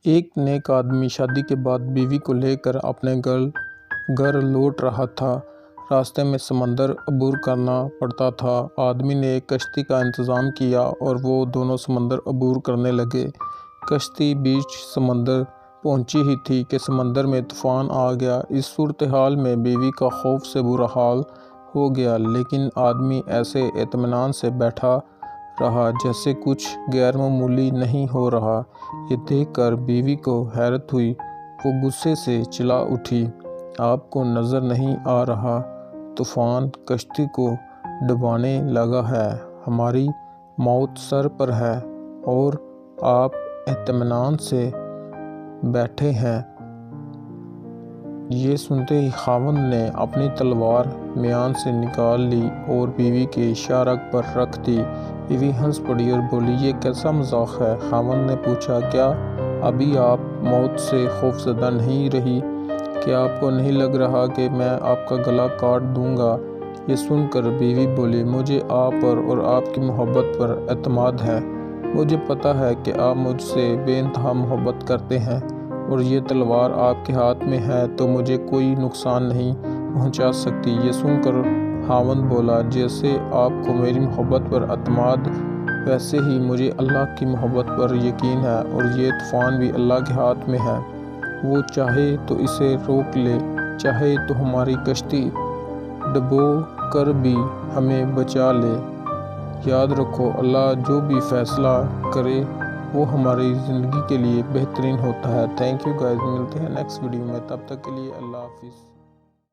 ایک نیک آدمی شادی کے بعد بیوی کو لے کر اپنے گھر لوٹ رہا تھا۔ راستے میں سمندر عبور کرنا پڑتا تھا۔ آدمی نے ایک کشتی کا انتظام کیا اور وہ دونوں سمندر عبور کرنے لگے۔ کشتی بیچ سمندر پہنچی ہی تھی کہ سمندر میں طوفان آ گیا۔ اس صورتحال میں بیوی کا خوف سے برا حال ہو گیا، لیکن آدمی ایسے اطمینان سے بیٹھا رہا جیسے کچھ غیر معمولی نہیں ہو رہا۔ یہ دیکھ کر بیوی کو حیرت ہوئی۔ وہ غصے سے چلا اٹھی، آپ کو نظر نہیں آ رہا طوفان کشتی کو ڈبونے لگا ہے، ہماری موت سر پر ہے اور آپ اطمینان سے بیٹھے ہیں۔ یہ سنتے ہی خاوند نے اپنی تلوار میان سے نکال لی اور بیوی کے شارک پر رکھ دی۔ بیوی ہنس پڑی اور بولی، یہ کیسا مذاق ہے؟ خاوند نے پوچھا، کیا ابھی آپ موت سے خوفزدہ نہیں رہی؟ کیا آپ کو نہیں لگ رہا کہ میں آپ کا گلا کاٹ دوں گا؟ یہ سن کر بیوی بولی، مجھے آپ پر اور آپ کی محبت پر اعتماد ہے۔ مجھے پتہ ہے کہ آپ مجھ سے بے انتہا محبت کرتے ہیں اور یہ تلوار آپ کے ہاتھ میں ہے تو مجھے کوئی نقصان نہیں پہنچا سکتی۔ یہ سن کر خاوند بولا، جیسے آپ کو میری محبت پر اعتماد ویسے ہی مجھے اللہ کی محبت پر یقین ہے اور یہ طوفان بھی اللہ کے ہاتھ میں ہے، وہ چاہے تو اسے روک لے، چاہے تو ہماری کشتی ڈبو کر بھی ہمیں بچا لے۔ یاد رکھو، اللہ جو بھی فیصلہ کرے وہ ہماری زندگی کے لیے بہترین ہوتا ہے۔ تھینک یو گائز، ملتے ہیں نیکسٹ ویڈیو میں، تب تک کے لیے اللہ حافظ۔